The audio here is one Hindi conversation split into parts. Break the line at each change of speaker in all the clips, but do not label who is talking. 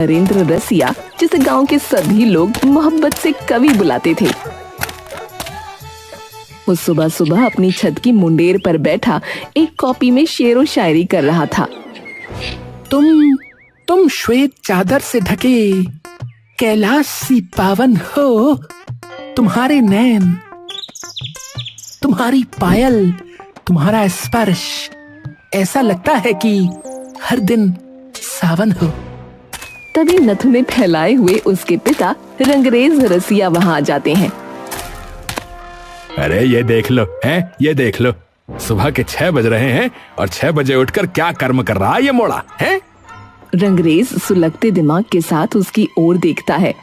नरेंद्र रसिया, जिसे गांव के सभी लोग मोहब्बत से कवि बुलाते थे। वो सुबह सुबह अपनी छत की मुंडेर पर बैठा एक कॉपी में शेर व शायरी कर रहा था।
तुम श्वेत चादर से ढके कैलाश सी पावन हो, तुम्हारे नैन, तुम्हारी पायल, तुम्हारा स्पर्श, ऐसा लगता है कि हर दिन सावन हो।
तभी नथुने फैलाए हुए उसके पिता रंगरेज रसिया वहां आ जाते हैं।
अरे ये देख लो, हैं? ये देख लो, सुबह के 6 बज रहे हैं और 6 बजे उठकर क्या कर्म कर रहा है ये मोड़ा, हैं?
रंगरेज सुलगते दिमाग के साथ उसकी ओर देखता है।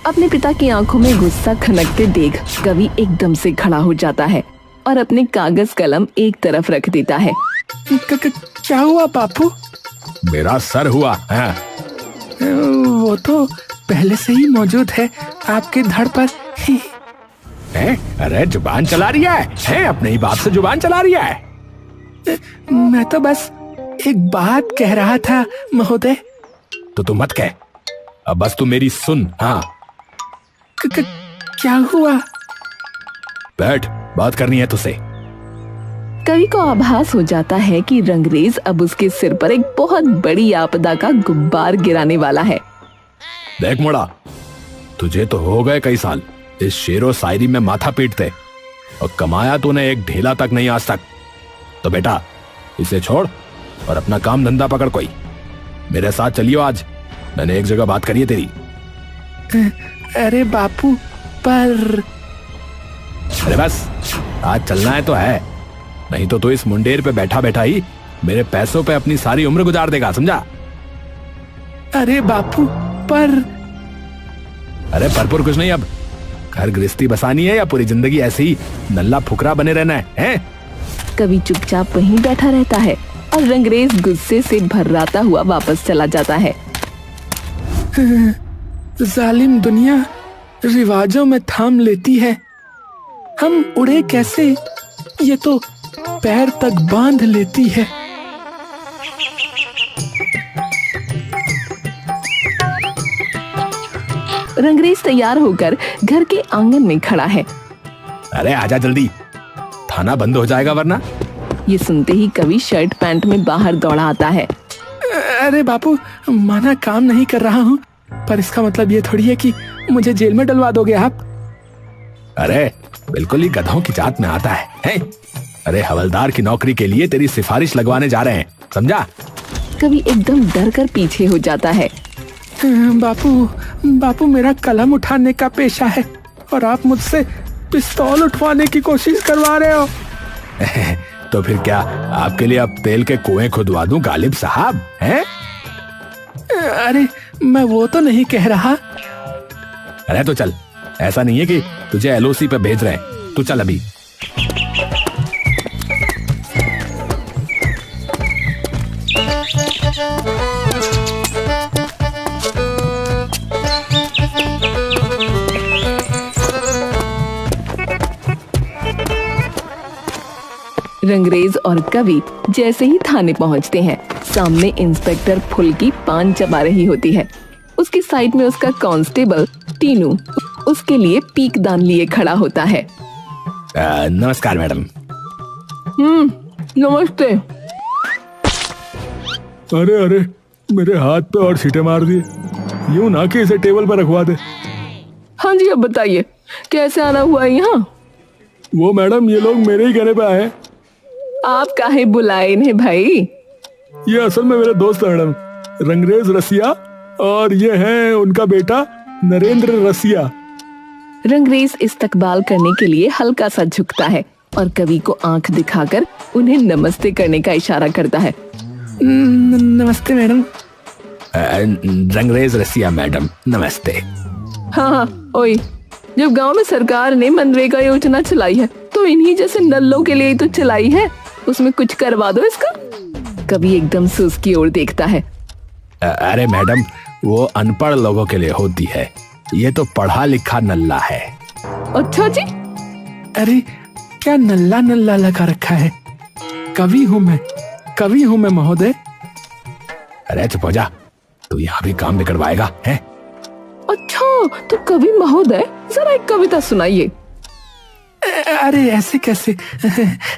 अपने पिता की आंखों में गुस्सा खनकते देख कवि एकदम से खड़ा हो जाता है और अपने कागज कलम एक तरफ रख देता है।
क्या हुआ बापू?
मेरा सर हुआ है।
वो तो पहले से ही मौजूद है आपके धड़ पर।
अरे जुबान चला रही है? अपने ही बाप से जुबान चला रही है।
मैं तो बस एक बात कह रहा था महोदय।
तो तू मत कह, अब बस तू मेरी सुन। हाँ,
क्या हुआ?
बैठ, बात करनी है तुझसे।
कवि को आभास हो जाता है कि रंगरेज अब उसके सिर पर एक बहुत बड़ी आपदा का गुब्बार गिराने वाला है।
देख मोड़ा, तुझे तो हो गए कई साल इस शेरो शायरी में माथा पीटते, और कमाया तूने एक ढेला तक नहीं आज तक। तो बेटा इसे छोड़ और अपना काम धंधा पकड़। कोई मेरे साथ चलियो, आज मैंने एक जगह बात करी है तेरी।
अरे बापू, पर
अरे बस, आज चलना है तो है, नहीं तो तू इस मुंडेर पे बैठा बैठा ही मेरे पैसों पे अपनी सारी उम्र गुजार देगा, समझा?
अरे बापू, पर
अरे परपुर कुछ नहीं। अब घर गृहस्थी बसानी है या पूरी जिंदगी ऐसे ही नल्ला फुकरा बने रहना है?
कवि चुपचाप वहीं बैठा रहता है और रंगरेज गुस्से से भर्राता हुआ वापस चला जाता है।
जालिम दुनिया रिवाजों में थाम लेती है, हम उड़े कैसे, ये तो पैर तक बांध लेती है।
रंगरेज तैयार होकर घर के आंगन में खड़ा है।
अरे आजा जल्दी, थाना बंद हो जाएगा वरना।
ये सुनते ही कवि शर्ट पैंट में बाहर दौड़ा आता है।
अरे बापू, माना काम नहीं कर रहा हूँ, पर इसका मतलब ये थोड़ी है कि मुझे जेल में डलवा दोगे आप।
अरे बिल्कुल ही गधों की जात में आता है? अरे हवलदार की नौकरी के लिए तेरी सिफारिश लगवाने जा रहे हैं, समझा?
कवि एकदम डर कर पीछे हो जाता है।
बापू, मेरा कलम उठाने का पेशा है और आप मुझसे पिस्तौल उठवाने की कोशिश करवा रहे हो।
तो फिर क्या आपके लिए अब तेल के कुएं खुदवा दूं गालिब साहब, हैं?
अरे मैं वो तो नहीं कह रहा।
अरे तो चल, ऐसा नहीं है कि तुझे एलओसी पे भेज रहे हैं, तू चल अभी।
रंगरेज और कवि जैसे ही थाने पहुंचते हैं, सामने इंस्पेक्टर फुल्की पान चबा रही होती है। उसकी साइड में उसका कांस्टेबल टीनू उसके लिए पीक दान लिए खड़ा होता है।
नमस्कार मैडम।
नमस्ते।
अरे मेरे हाथ पे और सीटे मार दिए, यूं ना कि इसे टेबल पर रखवा दे।
हाँ जी, अब बताइए कैसे आना हुआ है यहाँ?
वो मैडम, ये लोग मेरे ही कहने पे आए।
आप काहे बुलाए इन्हें भाई?
ये असल में मेरे दोस्त है मैडम, रंगरेज रसिया, और ये है उनका बेटा नरेंद्र रसिया।
रंगरेज इस्तकबाल करने के लिए हल्का सा झुकता है और कवि को आंख दिखाकर उन्हें नमस्ते करने का इशारा करता है।
नमस्ते मैडम।
रंगरेज रसिया मैडम, नमस्ते।
हाँ, ओए, जब गांव में सरकार ने मनरेगा योजना चलाई है तो इन्हीं जैसे नल्लों के लिए तो चलाई है, उसमें कुछ करवा दो इसका। कवि एकदम से उसकी ओर देखता है।
अरे मैडम, वो अनपढ़ लोगों के लिए होती है, ये तो पढ़ा लिखा नल्ला है।
अच्छा जी?
अरे क्या नल्ला नल्ला लगा रखा है? कवि हूँ मैं महोदय।
अरे चुप हो जा, तो यहाँ भी काम बिगड़वाएगा है?
अच्छा, तो कवि महोदय जरा एक कविता सुनाइए।
अरे ऐसे कैसे,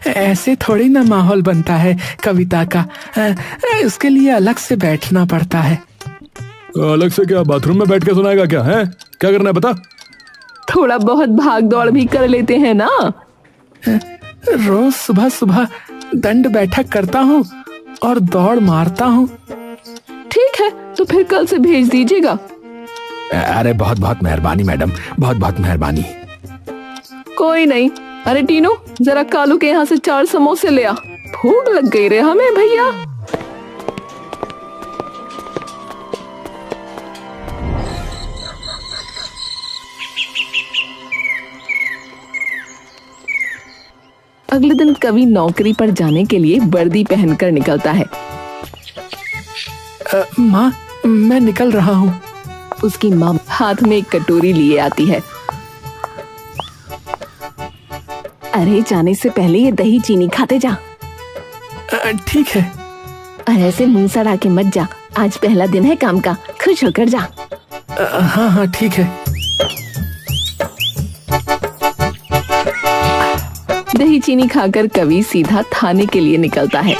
ऐसे थोड़ी ना माहौल बनता है कविता का। इसके लिए अलग से बैठना पड़ता है।
अलग से क्या, बाथरूम में बैठ के सुनाएगा क्या है? क्या करना है बता?
थोड़ा बहुत भाग दौड़ भी कर लेते हैं ना।
रोज सुबह सुबह दंड बैठक करता हूँ और दौड़ मारता हूँ।
ठीक है, तो फिर कल से भेज दीजिएगा।
अरे बहुत बहुत मेहरबानी मैडम, बहुत बहुत मेहरबानी।
कोई नहीं। अरे टीनू, जरा कालू के यहाँ से 4 समोसे ले आ, भूख लग गई रे हमें भैया। अगले दिन कवि नौकरी पर जाने के लिए वर्दी पहनकर निकलता है।
माँ, मैं निकल रहा हूँ।
उसकी माँ हाथ में एक कटोरी लिए आती है। अरे जाने से पहले ये दही चीनी खाते जा।
ठीक है।
अरे ऐसे मुंह सड़ा के मत जा, आज पहला दिन है काम का, खुश होकर जा।
हाँ हाँ ठीक है।
दही चीनी खाकर कवि सीधा थाने के लिए निकलता है।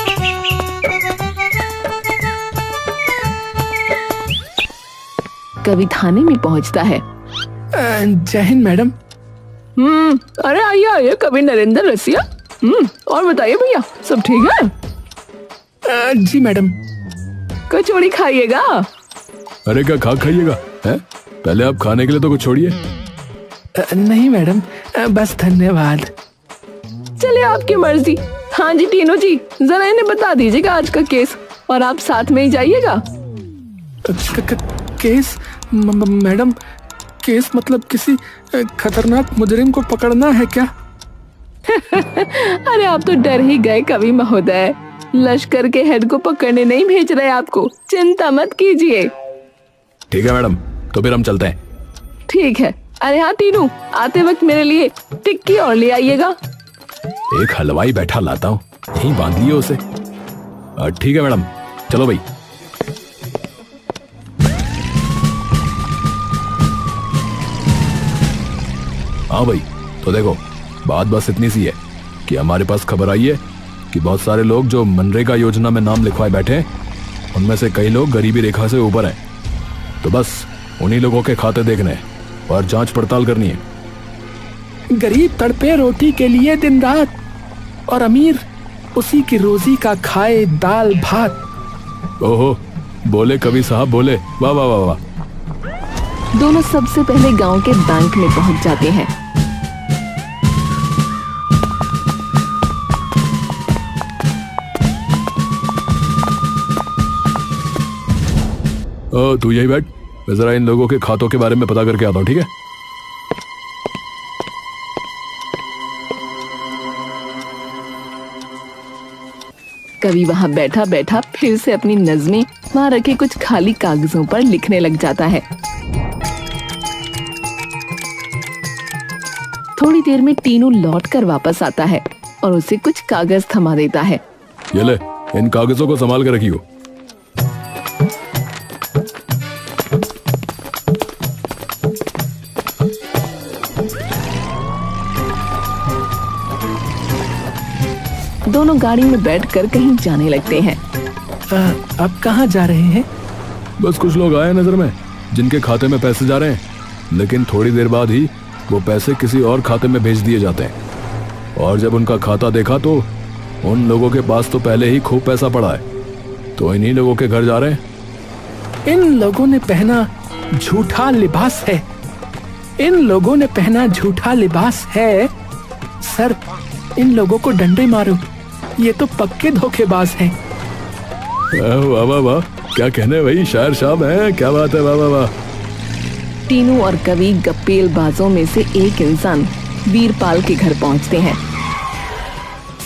कवि थाने में पहुंचता है।
जय हिंद मैडम।
अरे आइए आइए कवि नरेंद्र रसिया। और बताइए भैया, सब ठीक है?
जी मैडम।
कचौड़ी खाइएगा?
अरे क्या खा खाइएगा है? पहले आप खाने के लिए तो कुछ छोड़िए।
नहीं मैडम, बस धन्यवाद।
चलिए आपकी मर्जी। हाँ जी टीनू जी, जरा इन्हें बता दीजिएगा आज का केस, और आप साथ में ही जाइएगा।
केस? मैडम, केस मतलब किसी खतरनाक मुजरिम को पकड़ना है क्या?
अरे आप तो डर ही गए कवि महोदय, लश्कर के हेड को पकड़ने नहीं भेज रहे आपको, चिंता मत कीजिए।
ठीक है मैडम, तो फिर हम चलते हैं।
ठीक है। अरे हाँ टीनू, आते वक्त मेरे लिए टिक्की और ले आइएगा।
एक हलवाई बैठा लाता हूँ, यहीं बांध लियो उसे। ठीक है मैडम, चलो भाई। हाँ भाई, तो देखो बात बस इतनी सी है कि हमारे पास खबर आई है कि बहुत सारे लोग जो मनरेगा योजना में नाम लिखवाए बैठे हैं, उनमें से कई लोग गरीबी रेखा से ऊपर हैं। तो बस उन्हीं लोगों के खाते देखने और जांच पड़ताल करनी है।
गरीब तड़पे रोटी के लिए दिन रात, और अमीर उसी की रोजी का खाए दाल भात।
ओहो, बोले कवि साहब बोले, वाह वाह वाह वाह।
दोनों सबसे पहले गांव के बैंक में पहुंच जाते हैं।
तू यही बैठ, मैं जरा इन लोगों के खातों के बारे में पता करके आता हूँ, ठीक है?
कवि वहां बैठा बैठा फिर से अपनी नज़में वहां रखे कुछ खाली कागजों पर लिखने लग जाता है। थोड़ी देर में टीनू लौट कर वापस आता है और उसे कुछ कागज थमा देता है।
ये ले, इन कागजों को संभाल कर रखियो।
दोनों गाड़ी में बैठकर कहीं जाने लगते हैं।
अब कहाँ जा रहे हैं?
बस कुछ लोग आए नजर में जिनके खाते में पैसे जा रहे हैं, लेकिन थोड़ी देर बाद ही वो पैसे किसी और खाते में भेज दिए जाते हैं। और जब उनका खाता देखा तो उन लोगों के पास तो पहले ही खूब पैसा पड़ा है, तो इन्हीं लोगों के घर जा रहे हैं।
इन लोगों ने पहना झूठा लिबास है। इन लोगों ने पहना झूठा लिबास है। सर, इन लोगों को डंडे मारो, ये तो पक्के धोखेबाज हैं।
वाह वाह वाह, क्या कहने भाई, शायर साहब हैं, क्या बात है, वाह वाह वाह।
टीनू और कवि गप्पेलबाजों में से एक इंसान वीरपाल के घर पहुंचते हैं।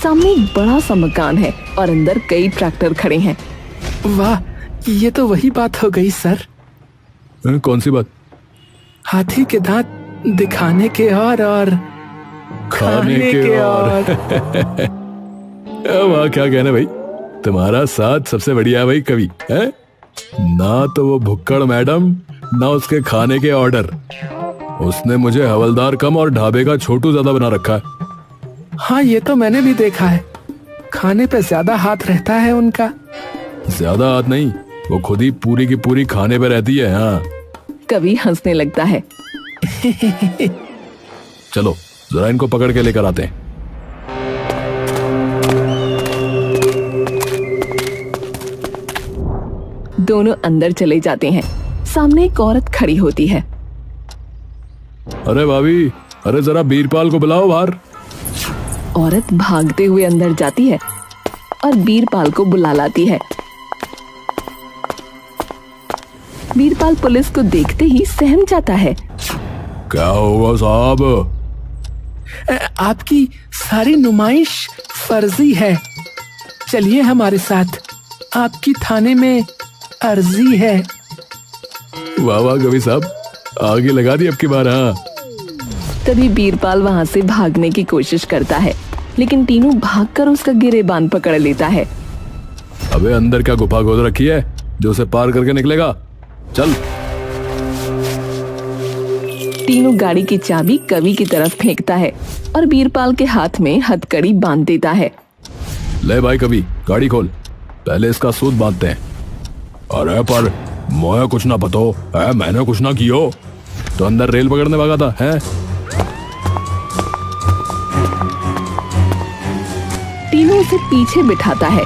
सामने एक बड़ा सा मकान है और अंदर कई ट्रैक्टर खड़े हैं।
वाह, ये तो वही बात हो गई सर।
कौन सी बात?
हाथी के दांत दिखाने के और
खाने के और। वाह, क्या कहने भाई, तुम्हारा साथ सबसे बढ़िया है भाई कवि है। ना तो वो भुक्कड़ मैडम, ना उसके खाने के ऑर्डर। उसने मुझे हवलदार कम और ढाबे का छोटू ज्यादा बना रखा है।
हाँ, ये तो मैंने भी देखा है। खाने पे ज्यादा हाथ रहता है उनका।
ज्यादा हाथ नहीं, वो खुद ही पूरी की पूरी खाने पे रहती है। हाँ।
कवि हंसने लगता है।
चलो जरा इनको पकड़ के लेकर आते हैं।
दोनों अंदर चले जाते हैं। सामने एक औरत खड़ी होती है।
अरे भाभी, अरे जरा बीरपाल को बुलाओ बाहर।
औरत भागते हुए अंदर जाती है और बीरपाल को बुला लाती है। बीरपाल पुलिस को देखते ही सहम जाता है।
क्या हुआ साहब?
आपकी सारी नुमाइश फर्जी है। चलिए हमारे साथ, आपकी थाने में अर्जी है।
वाह वाह कवि साहब, आगे लगा दी अब की बार। हाँ।
तभी बीरपाल वहां से भागने की कोशिश करता है, लेकिन टीनू भागकर उसका गिरेबान पकड़ लेता है।
अबे अंदर क्या गुफा खोद रखी है जो उसे पार करके निकलेगा? चल।
टीनू गाड़ी की चाबी कवि की तरफ फेंकता है और बीरपाल के हाथ में हथकड़ी बांध देता है।
ले भाई कवि, गाड़ी खोल, पहले इसका सूद बांधते हैं। अरे पर मोया कुछ ना पतो है, मैंने कुछ ना कियो, तो अंदर रेल पकड़ने भागा था है?
टीनू उसे पीछे बिठाता है।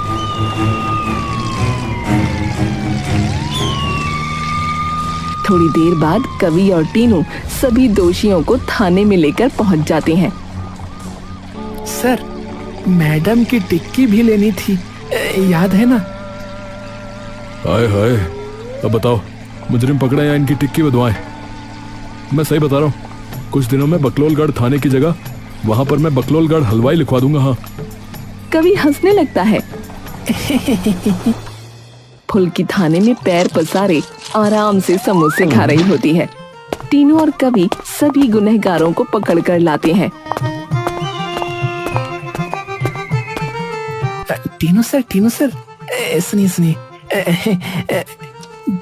थोड़ी देर बाद कवि और टीनू सभी दोषियों को थाने में लेकर पहुंच जाते हैं।
सर, मैडम की टिक्की भी लेनी थी, याद है ना?
हाय हाय, अब बताओ मुजरिम पकड़ा या इनकी टिक्की बदवाएं? मैं सही बता रहा हूँ, कुछ दिनों में बकलोलगढ़ थाने की जगह वहां पर मैं बकलोलगढ़ हलवाई लिखवा दूंगा। हाँ।
कवि हंसने लगता है। फुल्की थाने में पैर पसारे आराम से समोसे खा रही होती है। टीनू और कवि सभी गुनहगारों को पकड़ कर लाते हैं।
टीनू सर, सुनिए,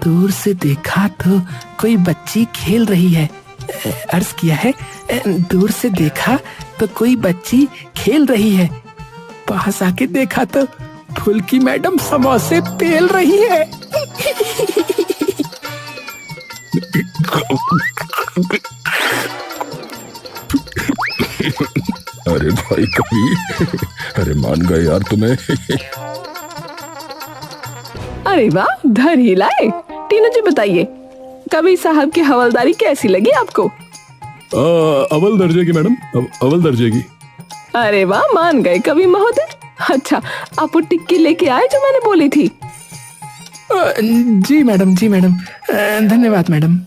दूर से देखा तो कोई बच्ची खेल रही है। अर्ज किया है, दूर से देखा तो कोई बच्ची खेल रही है। पास आके देखा तो फुल्की मैडम समोसे पेल रही है।
अरे भाई कवि, अरे मान गए यार तुम्हें।
अरे वाह, धर ही लाए। टीनू जी बताइए, कवि साहब की हवलदारी कैसी लगी आपको?
अव्वल दर्जे की मैडम, अव्वल दर्जे की।
अरे वाह, मान गए कवि महोदय। अच्छा, आप वो टिक्की लेके आए जो मैंने बोली थी?
जी मैडम, धन्यवाद मैडम।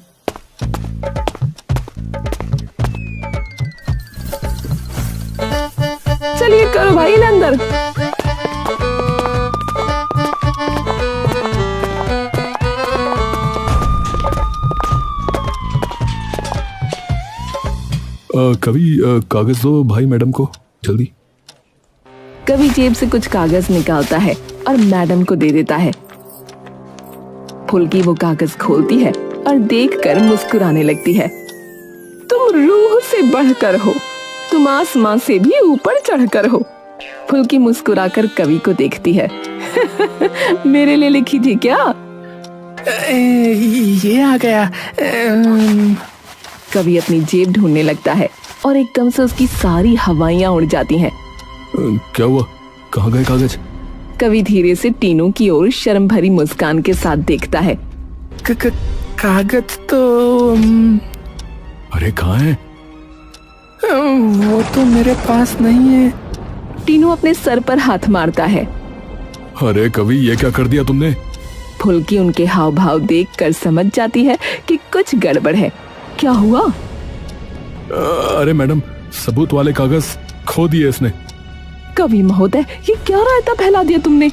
चलिए करो भाई अंदर।
कवि, कागज दो भाई मैडम को जल्दी।
कवि जेब से कुछ कागज निकालता है और मैडम को दे देता है। फुल्की वो कागज खोलती है और देखकर मुस्कुराने लगती है। तुम रूह से बढ़कर हो, तुम आसमां से भी ऊपर चढ़कर हो। फुल्की मुस्कुराकर कवि को देखती है। मेरे लिए लिखी थी क्या?
ये आ गया।
कवि अपनी जेब ढूंढने लगता है और एकदम से उसकी सारी हवाइयां उड़ जाती हैं।
क्या हुआ? कहाँ गए कागज?
कवि धीरे से टीनू की ओर शर्म भरी मुस्कान के साथ देखता है।
कागज तो
अरे कहाँ है?
वो तो मेरे पास नहीं है।
टीनू अपने सर पर हाथ मारता है।
अरे कवि, ये क्या कर दिया तुमने?
फुल्की उनके हाव भाव देखकर समझ जाती है कि कुछ गड़बड़ है। क्या हुआ?
अरे मैडम, सबूत वाले कागज खो दिए इसने।
कवि महोदय, ये क्या रायता फैला दिया तुमने?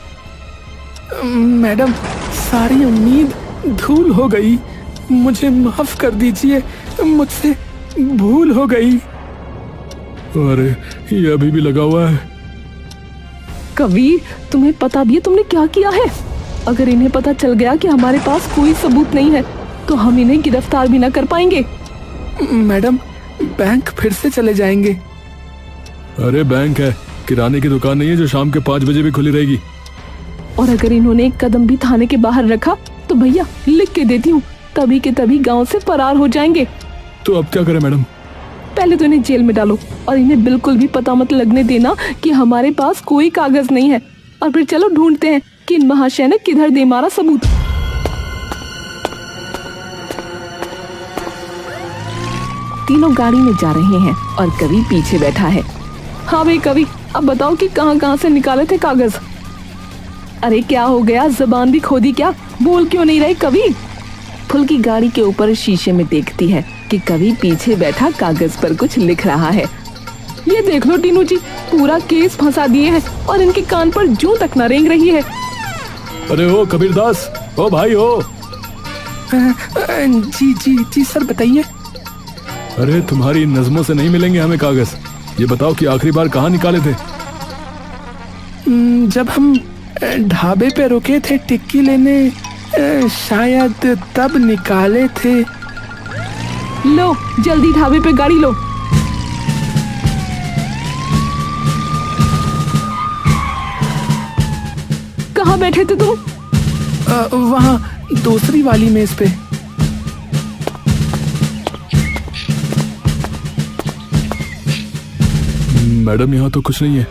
मैडम, सारी उम्मीद धूल हो गई। मुझे माफ कर दीजिए, मुझसे भूल हो गई।
अरे ये अभी भी लगा हुआ है।
कवि, तुम्हें पता भी है तुमने क्या किया है? अगर इन्हें पता चल गया कि हमारे पास कोई सबूत नहीं है तो हम इन्हें गिरफ्तार भी ना कर पाएंगे।
मैडम, बैंक फिर से चले जाएंगे।
अरे बैंक है, किराने की दुकान नहीं है जो शाम के 5 बजे भी खुली रहेगी।
और अगर इन्होंने एक कदम भी थाने के बाहर रखा तो भैया लिख के देती हूँ, तभी के तभी गांव से फरार हो जाएंगे।
तो अब क्या करें मैडम?
पहले तो इन्हें जेल में डालो और इन्हें बिल्कुल भी पता मत लगने देना कि हमारे पास कोई कागज नहीं है, और फिर चलो ढूंढते हैं कि इन महाशय ने किधर दे मारा सबूत। तीनों गाड़ी में जा रहे हैं और कवि पीछे बैठा है। हाँ भाई कवि, अब बताओ कि कहाँ कहाँ से निकाले थे कागज? अरे क्या हो गया, जुबान भी खो दी क्या? बोल क्यों नहीं रहे कवि? फुल की गाड़ी के ऊपर शीशे में देखती है कि कवि पीछे बैठा कागज पर कुछ लिख रहा है। ये देख लो टीनू जी, पूरा केस फंसा दिए हैं और इनके कान पर जूं तक न रेंग रही है।
अरे ओ कबीरदास, ओ भाई हो।
जी जी जी सर, बताइए।
अरे तुम्हारी नज़मों से नहीं मिलेंगे हमें कागज। ये बताओ कि आखिरी बार कहाँ निकाले थे?
जब हम ढाबे पे रुके थे टिक्की लेने, शायद तब निकाले थे।
लो जल्दी ढाबे पे गाड़ी लो। कहाँ बैठे थे तुम?
वहाँ दूसरी वाली मेज पे।
मैडम यहाँ तो कुछ नहीं है।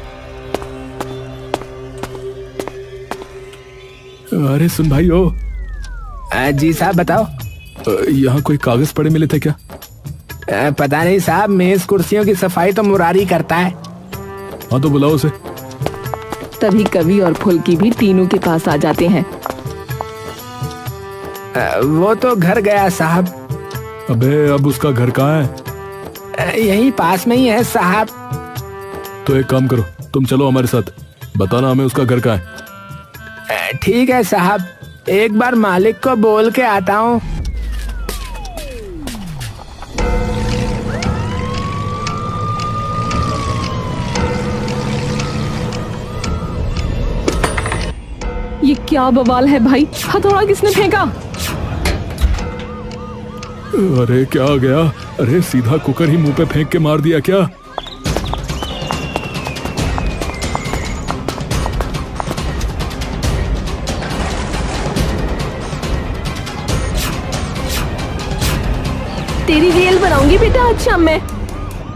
अरे सुन भाई हो।
जी साहब बताओ।
यहाँ कोई कागज पड़े मिले थे क्या?
पता नहीं साहब, मेज कुर्सियों की सफाई तो मुरारी करता है।
हाँ तो बुलाओ उसे।
तभी कवि और फुल्की भी टीनू के पास आ जाते हैं।
वो तो घर गया साहब।
अबे अब उसका घर कहाँ है?
यहीं पास में ही है साहब।
तो एक काम करो, तुम चलो हमारे साथ, बताना हमें उसका घर कहाँ है।
ठीक है साहब, एक बार मालिक को बोल के आता हूँ।
ये क्या बवाल है भाई, हथौड़ा किसने फेंका?
अरे क्या आ गया? अरे सीधा कुकर ही मुंह पे फेंक के मार दिया क्या?
तेरी रेल बनाऊंगी बेटा आज शाम में।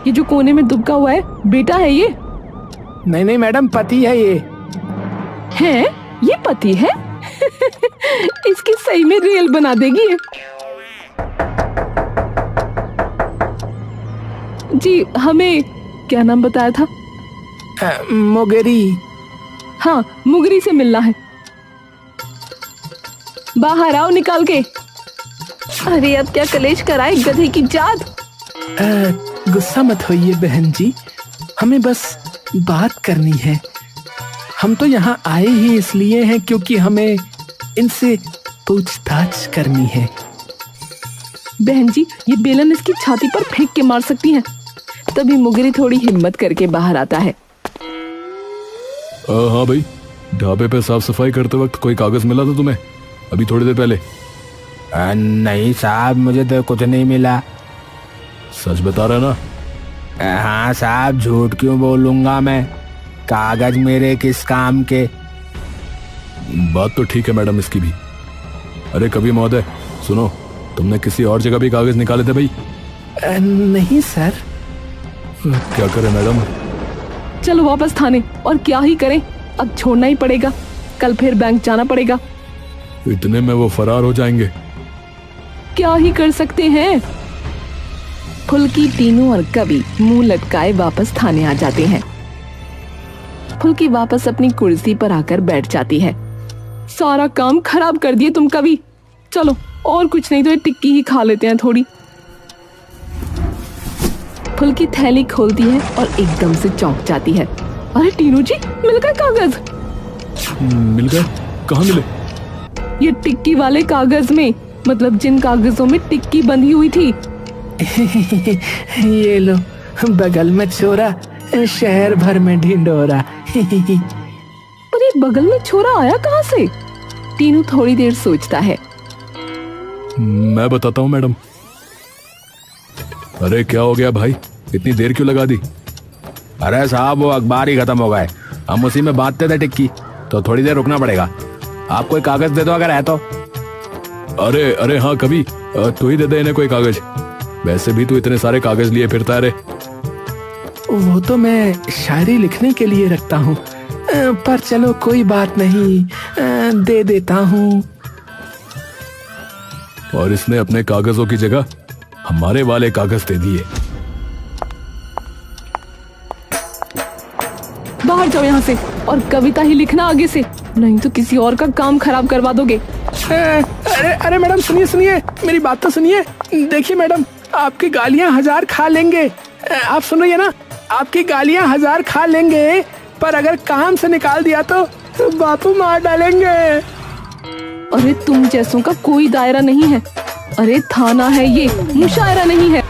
ये जो कोने में दुबका हुआ है बेटा है ये?
नहीं नहीं मैडम, पति है ये।
है? ये पति है? इसकी सही में रेल बना देगी ये। जी हमें क्या नाम बताया था?
मुगरी।
हाँ मुगरी से मिलना है। बाहर आओ निकाल के। अरे अब क्या कलेश कराए गधे की जात।
गुस्सा मत होइए बहन जी, हमें बस बात करनी है। हम तो यहाँ आए ही इसलिए हैं क्योंकि हमें इनसे पूछताछ करनी है।
बहन जी ये बेलन इसकी छाती पर फेंक के मार सकती हैं। तभी मुगरी थोड़ी हिम्मत करके बाहर आता है।
हाँ भाई, ढाबे पे साफ सफाई करते वक्त कोई कागज मिला था तुम्हें अभी थोड़ी देर पहले?
नहीं साहब, मुझे तो कुछ नहीं मिला।
सच बता रहा ना?
हाँ साहब, झूठ क्यों बोलूंगा मैं, कागज मेरे किस काम के।
बात तो ठीक है मैडम इसकी भी। अरे कभी महोदय सुनो, तुमने किसी और जगह भी कागज निकाले थे भाई?
नहीं सर।
क्या करें मैडम?
चलो वापस थाने। और क्या ही करें, अब छोड़ना ही पड़ेगा, कल फिर बैंक जाना पड़ेगा।
इतने में वो फरार हो जाएंगे।
क्या ही कर सकते हैं। फुल्की, टीनू और कवि मुंह लटकाए वापस थाने आ जाते हैं। फुल्की वापस अपनी कुर्सी पर आकर बैठ जाती है। सारा काम खराब कर दिए तुम कवि। चलो और कुछ नहीं तो ये टिक्की ही खा लेते हैं थोड़ी। फुल्की थैली खोलती है और एकदम से चौंक जाती है। अरे टीनू जी, मिल गए कागज?
मिल गए? कहाँ मिले?
ये टिक्की वाले कागज में, मतलब जिन कागजों में टिक्की बंधी हुई थी।
ये लो, बगल में छोरा, शहर भर में ढिंडोरा।
पर ये बगल में छोरा आया कहाँ से? टीनू थोड़ी देर सोचता है।
मैं बताता हूँ मैडम। अरे क्या हो गया भाई, इतनी देर क्यों लगा दी? अरे साहब वो अखबार ही खत्म हो गए, हम उसी में बांटते थे टिक्की, तो थोड़ी देर रुकना पड़ेगा। आप कोई कागज दे दो अगर है तो। अरे अरे हाँ कभी तू ही दे दे इन्हें कोई कागज, वैसे भी तू इतने सारे कागज लिए फिरता है रे।
वो तो मैं शायरी लिखने के लिए रखता हूँ, पर चलो कोई बात नहीं, दे देता हूँ।
और इसने अपने कागजों की जगह हमारे वाले कागज दे दिए।
बाहर जाओ यहाँ से और कविता ही लिखना आगे से, नहीं तो किसी और का काम खराब करवा दोगे।
अरे अरे मैडम सुनिए सुनिए, मेरी बात तो सुनिए। देखिए मैडम, आपकी गालियां 1000 खा लेंगे, आप सुन रही है ना, आपकी गालियां 1000 खा लेंगे, पर अगर काम से निकाल दिया तो बापू मार डालेंगे।
अरे तुम जैसों का कोई दायरा नहीं है। अरे थाना है ये, मुशायरा नहीं है।